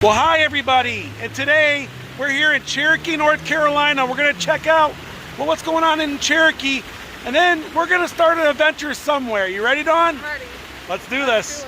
Well, hi everybody, and today we're here in Cherokee, North Carolina. We're going to check out what's going on in Cherokee, and then we're going to start an adventure somewhere. You ready, Dawn? I'm ready. Let's do this.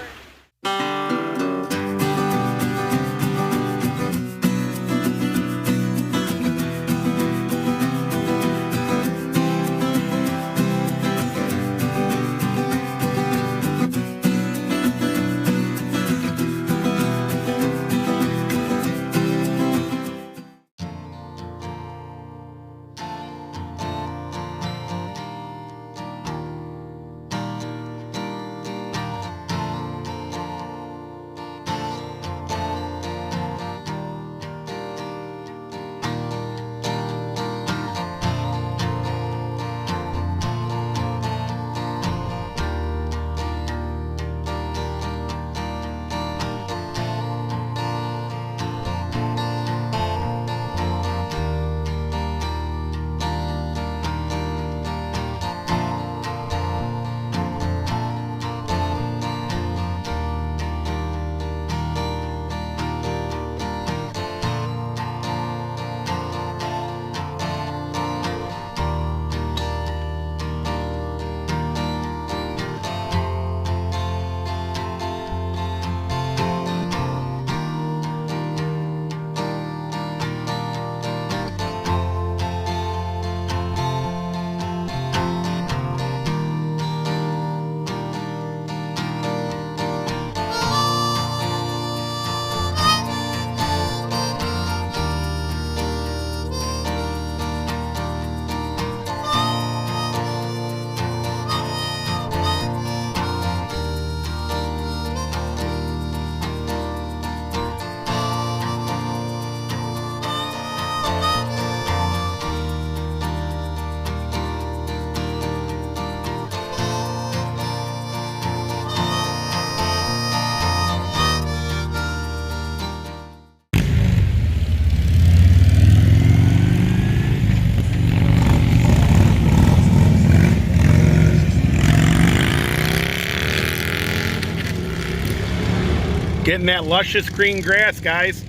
Getting that luscious green grass, guys,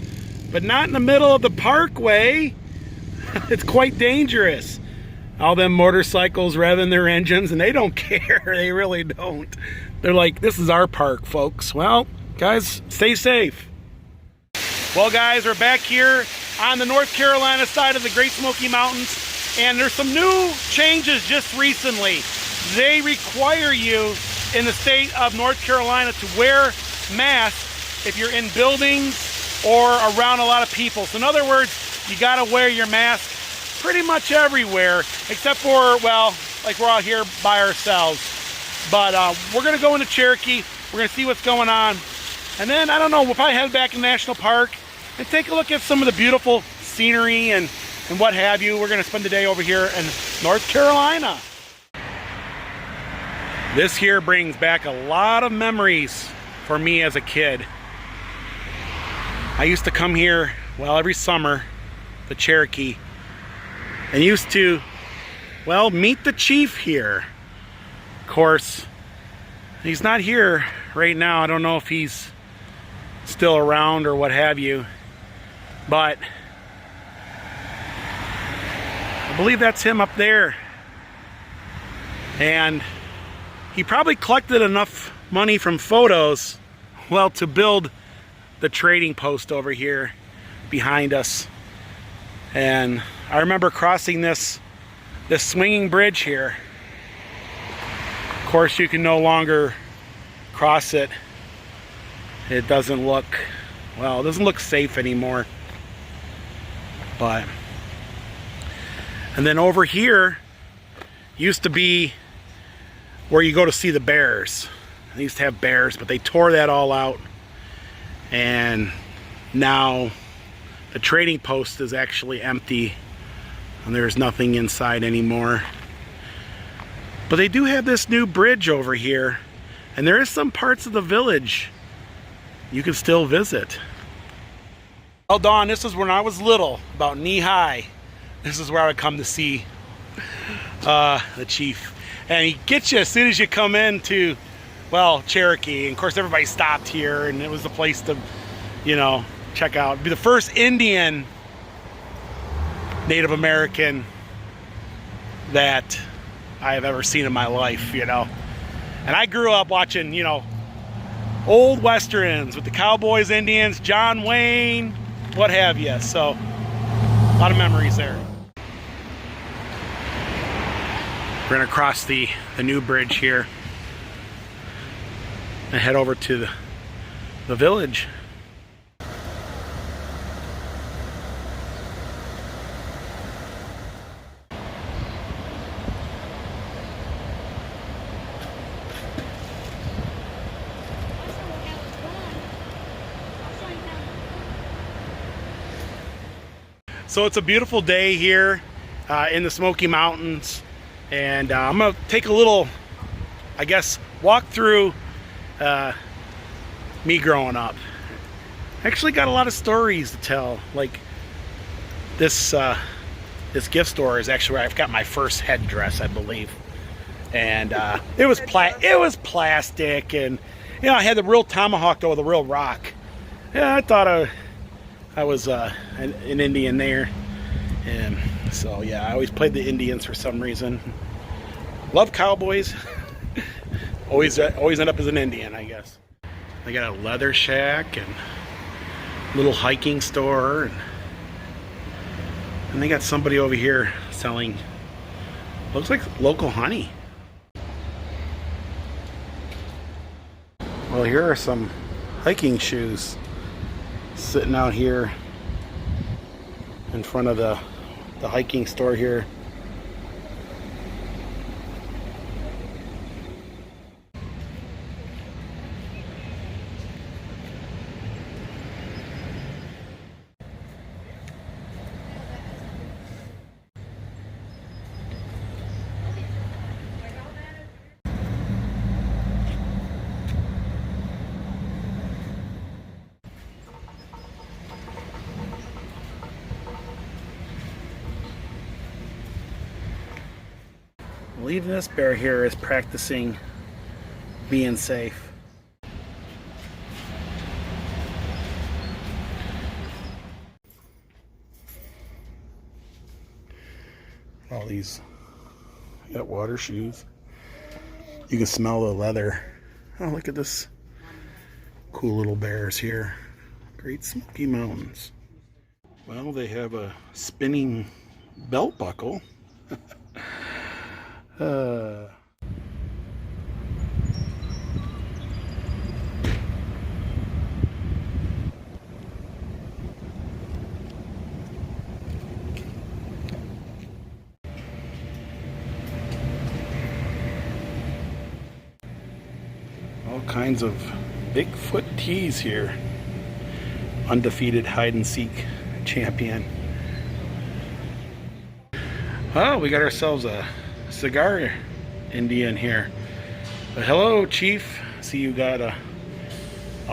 but not in the middle of the parkway. It's quite dangerous. All them motorcycles revving their engines, and they don't care. They really don't. They're like, this is our park, folks. Well, guys, stay safe. Well, guys, we're back here on the North Carolina side of the Great Smoky Mountains, and there's some new changes just recently. They require you in the state of North Carolina to wear masks if you're in buildings or around a lot of people. So in other words, you gotta wear your mask pretty much everywhere, except for, well, like we're out here by ourselves. But we're gonna go into Cherokee, we're gonna see what's going on, and then, I don't know, we'll probably head back to National Park and take a look at some of the beautiful scenery and what have you. We're gonna spend the day over here in North Carolina. This here brings back a lot of memories for me as a kid. I used to come here, well, every summer, the Cherokee, and used to, well, meet the chief here. Of course, he's not here right now. I don't know if he's still around or what have you, but I believe that's him up there. And he probably collected enough money from photos, well, to build the trading post over here behind us. And I remember crossing this swinging bridge here. Of course, you can no longer cross it. It doesn't look, well, it doesn't look safe anymore. But, and then over here used to be where you go to see the bears. They used to have bears, but they tore that all out. And now the trading post is actually empty and there's nothing inside anymore. But they do have this new bridge over here, and there is some parts of the village you can still visit. Well, Dawn, this is when I was little, about knee high. This is where I would come to see the chief. And he gets you as soon as you come into, well, Cherokee. And of course, everybody stopped here, and it was a place to, you know, check out. Be the first Indian Native American that I have ever seen in my life, you know. And I grew up watching, you know, old westerns with the cowboys, Indians, John Wayne, what have you. So a lot of memories there. We're gonna cross the new bridge here and head over to the village. So it's a beautiful day here in the Smoky Mountains, and I'm gonna take a little, I guess, walk through me growing up. Actually got a lot of stories to tell. Like this gift store is actually where I've got my first headdress, I believe, and it was plastic, and you know, I had the real tomahawk though with a real rock. Yeah, I thought I was an Indian there, and so yeah, I always played the Indians for some reason. Love cowboys. always end up as an Indian, I guess. They got a leather shack and little hiking store, and they got somebody over here selling, looks like local honey. Well, here are some hiking shoes sitting out here in front of the hiking store here. I believe this bear here is practicing being safe. All these got water shoes. You can smell the leather. Oh, look at this cool little bears here. Great Smoky Mountains. Well, they have a spinning belt buckle. All kinds of Bigfoot tees here. Undefeated hide and seek champion. Oh, we got ourselves a cigar Indian here. But hello, Chief. See, you got a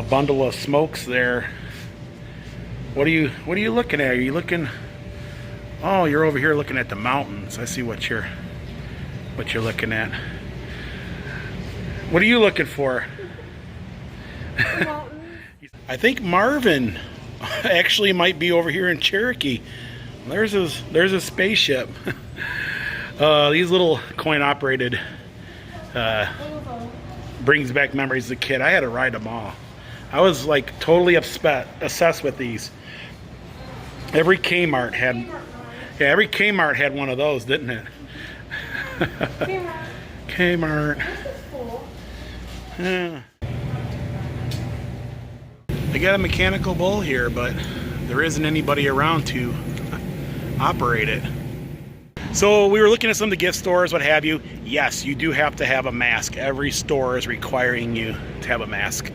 bundle of smokes there. What are you looking at? Are you looking? Oh, you're over here looking at the mountains. I see what you're looking at. What are you looking for? I think Marvin actually might be over here in Cherokee. There's his spaceship. These little coin-operated brings back memories as a kid. I had to ride them all. I was like totally obsessed with these. Every Kmart had one of those, didn't it? Kmart. Yeah. They got a mechanical bull here, but there isn't anybody around to operate it. So we were looking at some of the gift stores, what have you. Yes, you do have to have a mask. Every store is requiring you to have a mask.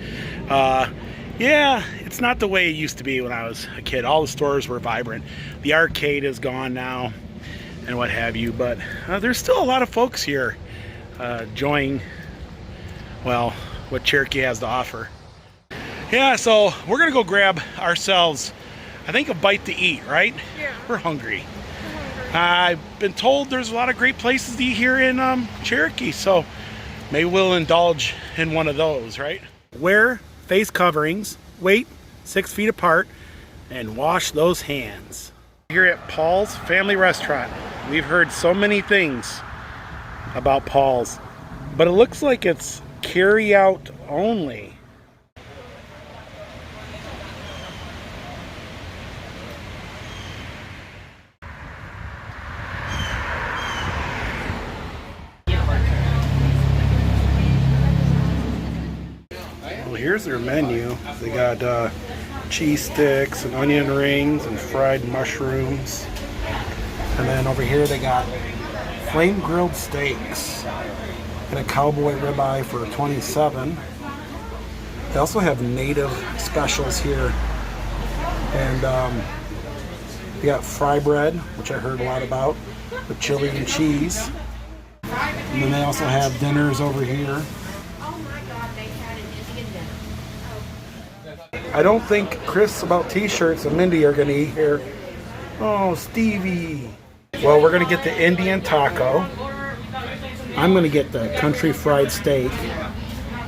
Yeah, it's not the way it used to be when I was a kid. All the stores were vibrant. The arcade is gone now and what have you, but there's still a lot of folks here enjoying, well, what Cherokee has to offer. Yeah, so we're gonna go grab ourselves, I think, a bite to eat, right? Yeah. We're hungry. I've been told there's a lot of great places to eat here in Cherokee, so maybe we'll indulge in one of those, right? Wear face coverings, wait 6 feet apart, and wash those hands. Here at Paul's Family Restaurant, we've heard so many things about Paul's, but it looks like it's carry out only. Well, here's their menu. They got cheese sticks and onion rings and fried mushrooms. And then over here they got flame grilled steaks and a cowboy ribeye for $27. They also have native specials here. And they got fry bread, which I heard a lot about, with chili and cheese. And then they also have dinners over here. I don't think Chris about t-shirts and Mindy are going to eat here. Oh, Stevie. Well, we're going to get the Indian taco. I'm going to get the country fried steak.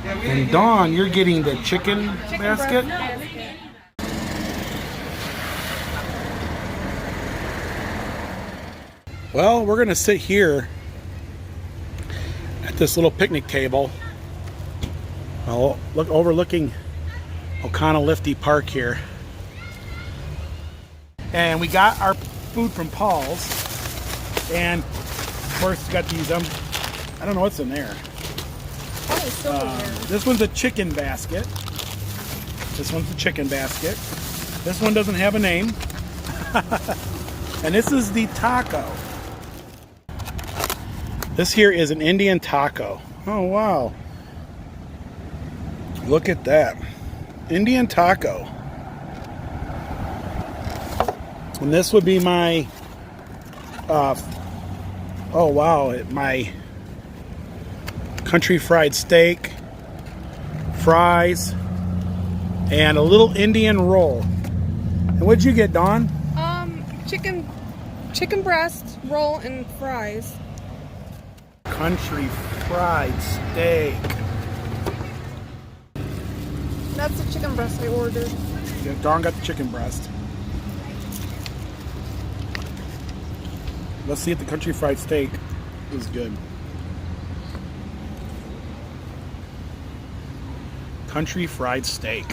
And Dawn, you're getting the chicken basket? Well, we're going to sit here at this little picnic table. Well, overlooking Oconaluftee Park here. And we got our food from Paul's. And of course, we got these, I don't know what's in there. This one's a chicken basket. This one's the chicken basket. This one doesn't have a name. And this is the taco. This here is an Indian taco. Oh, wow. Look at that. Indian taco. And this would be my oh wow, my country fried steak, fries, and a little Indian roll. And what'd you get, Dawn? Chicken breast roll and fries. Country fried steak. That's the chicken breast I ordered. Yeah, Dawn got the chicken breast. Let's see if the country fried steak is good. Country fried steak.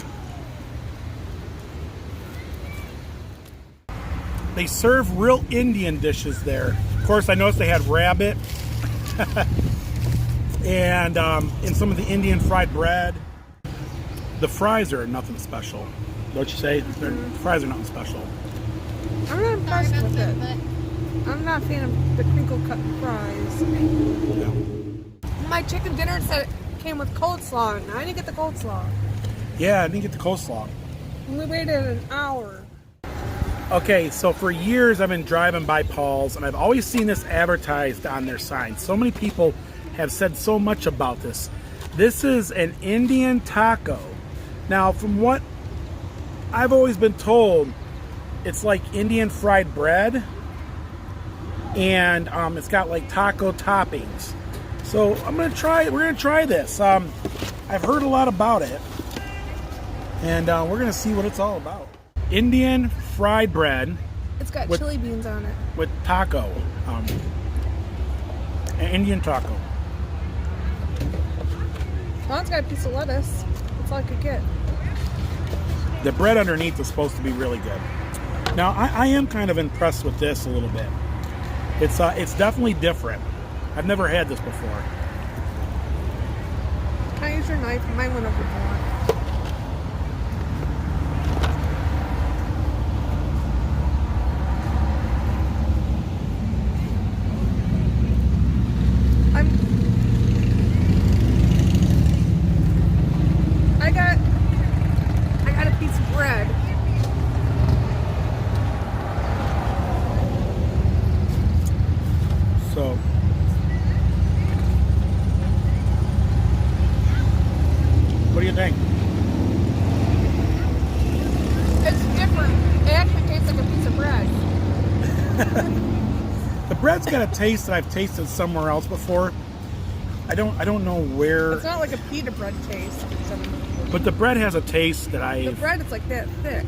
They serve real Indian dishes there. Of course, I noticed they had rabbit and some of the Indian fried bread. The fries are nothing special. Don't you say? The fries are nothing special. I'm not impressed with it. I'm not a fan of the crinkle cut fries. Yeah. My chicken dinner said it came with coleslaw, and I didn't get the coleslaw. Yeah, I didn't get the coleslaw. We waited an hour. Okay, so for years I've been driving by Paul's, and I've always seen this advertised on their sign. So many people have said so much about this. This is an Indian taco. Now, from what I've always been told, it's like Indian fried bread, and it's got like taco toppings. So we're gonna try this. I've heard a lot about it, and we're gonna see what it's all about. Indian fried bread. It's got chili beans on it. With taco. An Indian taco. Dawn's got a piece of lettuce. That's all I could get. The bread underneath is supposed to be really good. Now, I am kind of impressed with this a little bit. It's definitely different. I've never had this before. Can I use your knife? Mine went overboard. I got a piece of bread. So, what do you think? It's different. It actually tastes like a piece of bread. The bread's got a taste that I've tasted somewhere else before. I don't know where. It's not like a pita bread taste. But the bread has a taste that I. The bread is like that thick.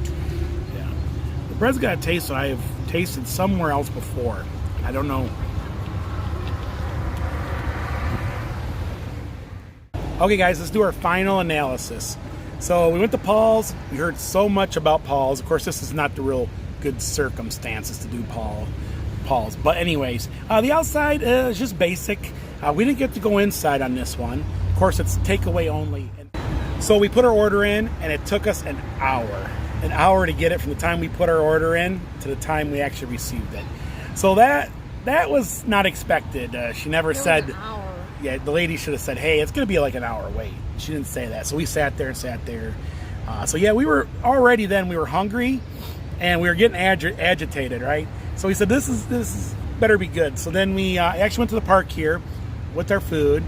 Yeah. bread's got a taste that I have tasted somewhere else before. I don't know. Okay guys, let's do our final analysis. So we went to Paul's. We heard so much about Paul's. Of course, this is not the real good circumstances to do Paul's. But anyways, the outside is just basic. We didn't get to go inside on this one. Of course, it's takeaway only. So we put our order in, and it took us an hour to get it from the time we put our order in to the time we actually received it. So that was not expected. She never said. An hour. Yeah, the lady should have said, "Hey, it's going to be like an hour wait." She didn't say that, so we sat there. So yeah, we were already then. We were hungry, and we were getting agitated, right? So we said, "This is better be good." So then we actually went to the park here with our food.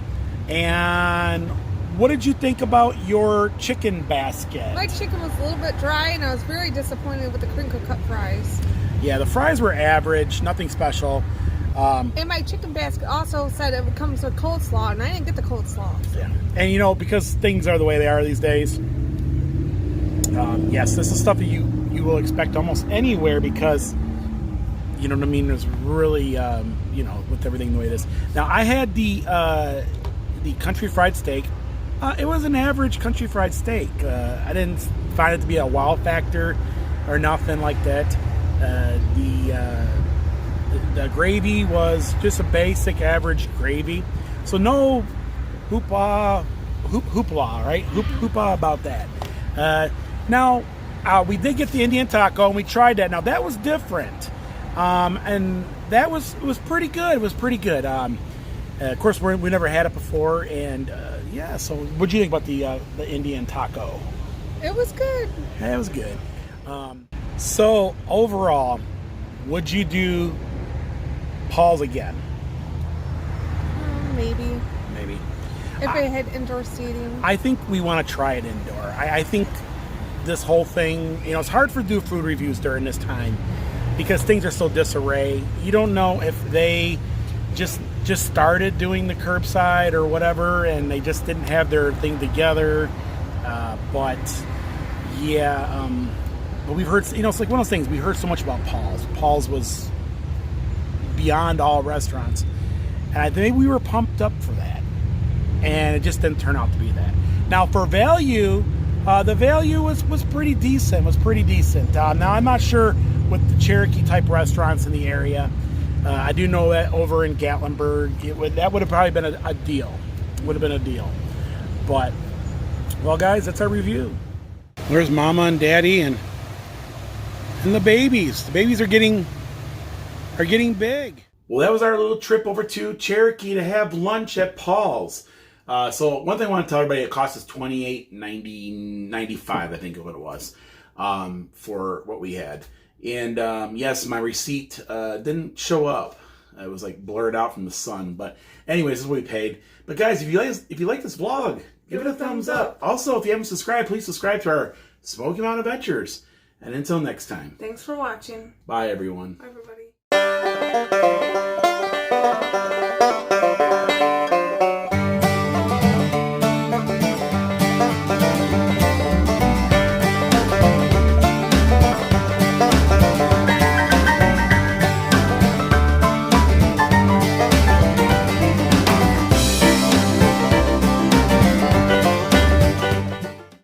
And what did you think about your chicken basket? My chicken was a little bit dry, and I was very disappointed with the crinkle cut fries. Yeah, the fries were average, nothing special. And my chicken basket also said it comes with coleslaw, and I didn't get the coleslaw. Yeah, and you know, because things are the way they are these days, yes, this is stuff that you will expect almost anywhere because, you know what I mean, there's really, you know, with everything the way it is. Now, I had the country fried steak. It was an average country fried steak. I didn't find it to be a wow factor or nothing like that. The gravy was just a basic average gravy. So no hoopla, right? Hoopla about that. Now, we did get the Indian taco and we tried that. Now that was different. And that was pretty good. It was pretty good. Of course, we never had it before, and yeah. So, what do you think about the Indian taco? It was good. Yeah, it was good. So overall, would you do Paul's again? Maybe. Maybe. If they had indoor seating. I think we want to try it indoor. I think this whole thing, you know, it's hard to do food reviews during this time because things are so disarray. You don't know if they just started doing the curbside or whatever, and they just didn't have their thing together. But yeah, but we've heard, you know, it's like one of those things. We heard so much about Paul's. Paul's was beyond all restaurants, and I think we were pumped up for that, and it just didn't turn out to be that. Now for value, the value was pretty decent. Now I'm not sure with the Cherokee type restaurants in the area. I do know that over in Gatlinburg, that would have probably been a deal. Would have been a deal. But, well, guys, that's our review. There's Mama and Daddy and the babies. The babies are getting big. Well, that was our little trip over to Cherokee to have lunch at Paul's. So one thing I want to tell everybody, it cost us $28.95, I think is what it was, for what we had. And yes, my receipt didn't show up. It was like blurred out from the sun. But anyways, this is what we paid. But guys, if you like this vlog, give it a thumbs up. Also, if you haven't subscribed, please subscribe to our Smoky Mountain Adventures. And until next time. Thanks for watching. Bye, everyone. Bye, everybody.